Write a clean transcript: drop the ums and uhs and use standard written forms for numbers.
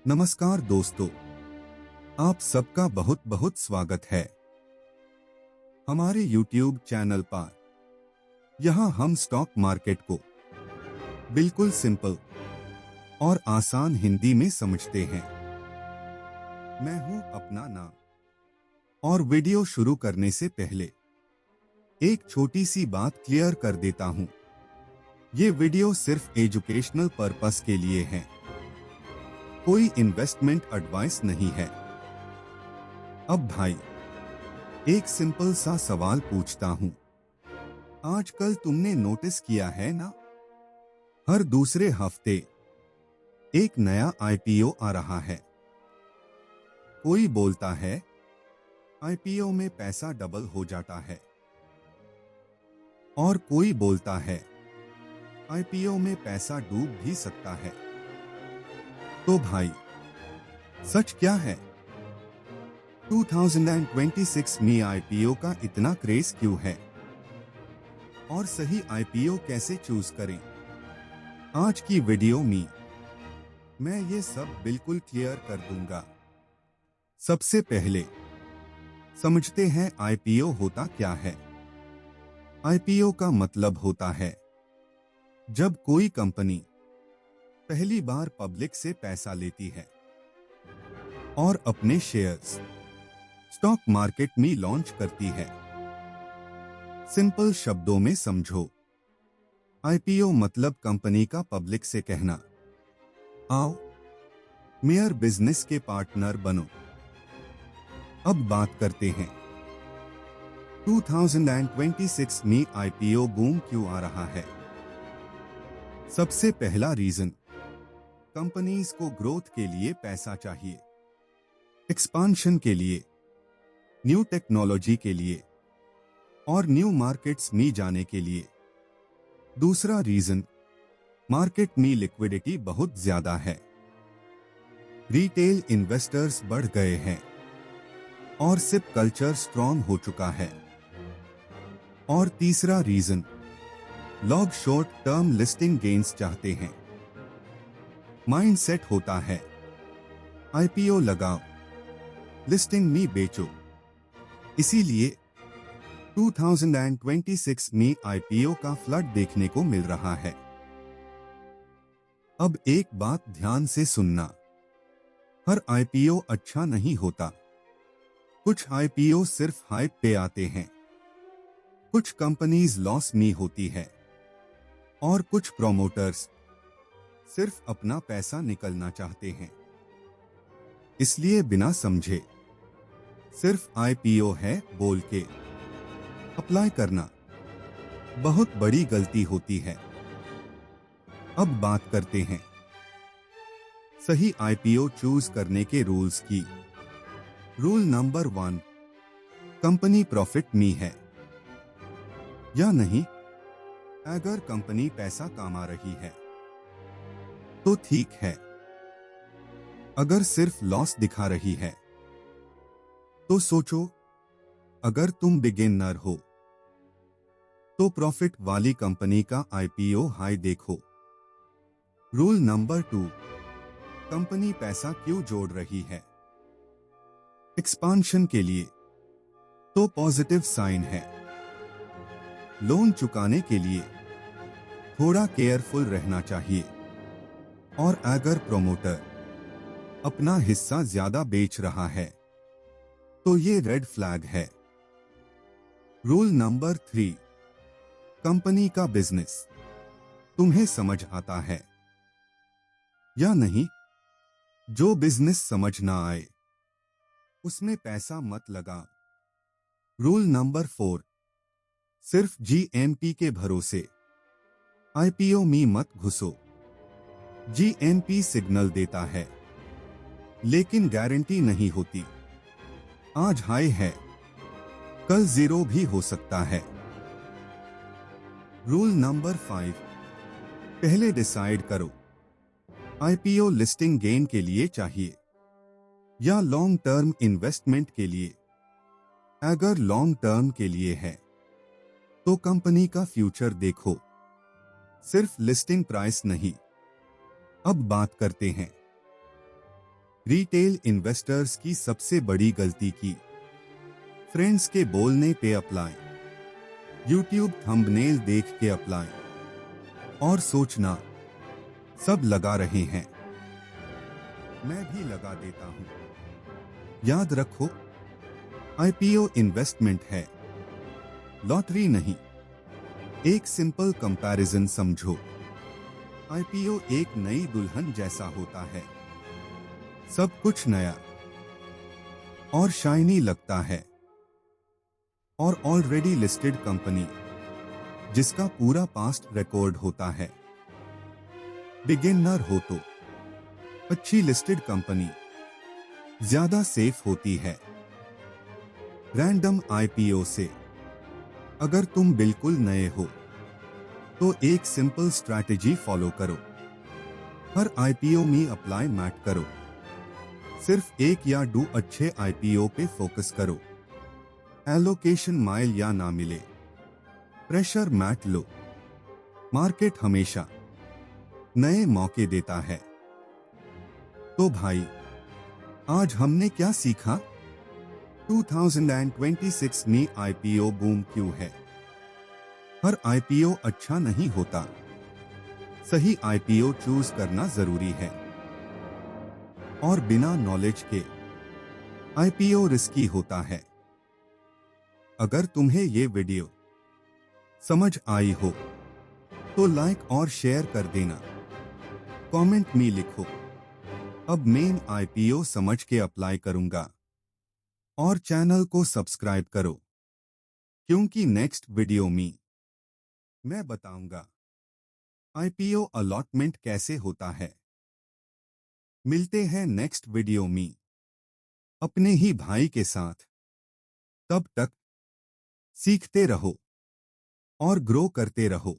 नमस्कार दोस्तों, आप सबका बहुत बहुत स्वागत है हमारे YouTube चैनल पर। यहाँ हम स्टॉक मार्केट को बिल्कुल सिंपल और आसान हिंदी में समझते हैं। मैं हूँ अपना नाम। और वीडियो शुरू करने से पहले एक छोटी सी बात क्लियर कर देता हूँ। ये वीडियो सिर्फ एजुकेशनल पर्पस के लिए है, कोई इन्वेस्टमेंट एडवाइस नहीं है। अब भाई, एक सिंपल सा सवाल पूछता हूं। आजकल तुमने नोटिस किया है ना, हर दूसरे हफ्ते एक नया आईपीओ आ रहा है। कोई बोलता है आईपीओ में पैसा डबल हो जाता है, और कोई बोलता है आईपीओ में पैसा डूब भी सकता है। तो भाई, सच क्या है? 2026 में आईपीओ का इतना क्रेज क्यों है? और सही आईपीओ कैसे चूज करें? आज की वीडियो में मैं ये सब बिल्कुल क्लियर कर दूंगा। सबसे पहले समझते हैं आईपीओ होता क्या है। आईपीओ का मतलब होता है जब कोई कंपनी पहली बार पब्लिक से पैसा लेती है और अपने शेयर्स स्टॉक मार्केट में लॉन्च करती है। सिंपल शब्दों में समझो, आईपीओ मतलब कंपनी का पब्लिक से कहना, आओ मेयर बिजनेस के पार्टनर बनो। अब बात करते हैं 2026 में आईपीओ बूम क्यों आ रहा है। सबसे पहला रीजन, कंपनीज को ग्रोथ के लिए पैसा चाहिए, एक्सपांशन के लिए, न्यू टेक्नोलॉजी के लिए और न्यू मार्केट्स में जाने के लिए। दूसरा रीजन, मार्केट में लिक्विडिटी बहुत ज्यादा है, रिटेल इन्वेस्टर्स बढ़ गए हैं और सिप कल्चर स्ट्रॉन्ग हो चुका है। और तीसरा रीजन, लोग शॉर्ट टर्म लिस्टिंग गेन्स चाहते हैं। माइंडसेट होता है आईपीओ लगाओ, लिस्टिंग में बेचो। इसीलिए 2026 में आईपीओ का फ्लड देखने को मिल रहा है। अब एक बात ध्यान से सुनना, हर आईपीओ अच्छा नहीं होता। कुछ आईपीओ सिर्फ हाइप पे आते हैं, कुछ कंपनीज लॉस में होती है और कुछ प्रोमोटर्स सिर्फ अपना पैसा निकलना चाहते हैं। इसलिए बिना समझे सिर्फ आईपीओ है बोल के अप्लाई करना बहुत बड़ी गलती होती है। अब बात करते हैं सही आईपीओ चूज करने के रूल्स की। रूल नंबर 1, कंपनी प्रॉफिट में है या नहीं। अगर कंपनी पैसा कमा रही है तो ठीक है, अगर सिर्फ लॉस दिखा रही है तो सोचो। अगर तुम बिगिनर हो तो प्रॉफिट वाली कंपनी का आईपीओ हाई देखो। रूल नंबर 2, कंपनी पैसा क्यों जोड़ रही है? एक्सपांशन के लिए तो पॉजिटिव साइन है। लोन चुकाने के लिए थोड़ा केयरफुल रहना चाहिए। और अगर प्रोमोटर अपना हिस्सा ज्यादा बेच रहा है तो ये रेड फ्लैग है। रूल नंबर 3, कंपनी का बिजनेस तुम्हें समझ आता है या नहीं। जो बिजनेस समझ ना आए उसमें पैसा मत लगा। रूल नंबर 4, सिर्फ जीएमपी के भरोसे आईपीओ में मत घुसो। जीएमपी सिग्नल देता है लेकिन गारंटी नहीं होती। आज हाई है, कल जीरो भी हो सकता है। रूल नंबर 5, पहले डिसाइड करो आईपीओ लिस्टिंग गेन के लिए चाहिए या लॉन्ग टर्म इन्वेस्टमेंट के लिए। अगर लॉन्ग टर्म के लिए है तो कंपनी का फ्यूचर देखो, सिर्फ लिस्टिंग प्राइस नहीं। अब बात करते हैं रिटेल इन्वेस्टर्स की सबसे बड़ी गलती की। फ्रेंड्स के बोलने पे अप्लाई, यूट्यूब थंबनेल देख के अप्लाई और सोचना सब लगा रहे हैं, मैं भी लगा देता हूं। याद रखो, आईपीओ इन्वेस्टमेंट है, लॉटरी नहीं। एक सिंपल कंपैरिजन समझो। आईपीओ एक नई दुल्हन जैसा होता है। सब कुछ नया और शाइनी लगता है, और ऑलरेडी लिस्टेड कंपनी जिसका पूरा पास्ट रिकॉर्ड होता है। बिगिनर हो तो अच्छी लिस्टेड कंपनी ज्यादा सेफ होती है रैंडम आईपीओ से। अगर तुम बिल्कुल नए हो तो एक सिंपल स्ट्रैटेजी फॉलो करो। हर आईपीओ में अप्लाई मैट करो। सिर्फ एक या दो अच्छे आईपीओ पे फोकस करो। एलोकेशन माइल या ना मिले, प्रेशर मैट लो। मार्केट हमेशा नए मौके देता है। तो भाई, आज हमने क्या सीखा? 2026 में आईपीओ बूम क्यों है? हर आईपीओ अच्छा नहीं होता। सही आईपीओ चूज करना जरूरी है। और बिना नॉलेज के आईपीओ रिस्की होता है। अगर तुम्हें ये वीडियो समझ आई हो तो लाइक और शेयर कर देना। कमेंट में लिखो, अब मेन आईपीओ समझ के अप्लाई करूंगा। और चैनल को सब्सक्राइब करो, क्योंकि नेक्स्ट वीडियो में मैं बताऊंगा आईपीओ अलॉटमेंट कैसे होता है। मिलते हैं नेक्स्ट वीडियो में अपने ही भाई के साथ। तब तक सीखते रहो और ग्रो करते रहो।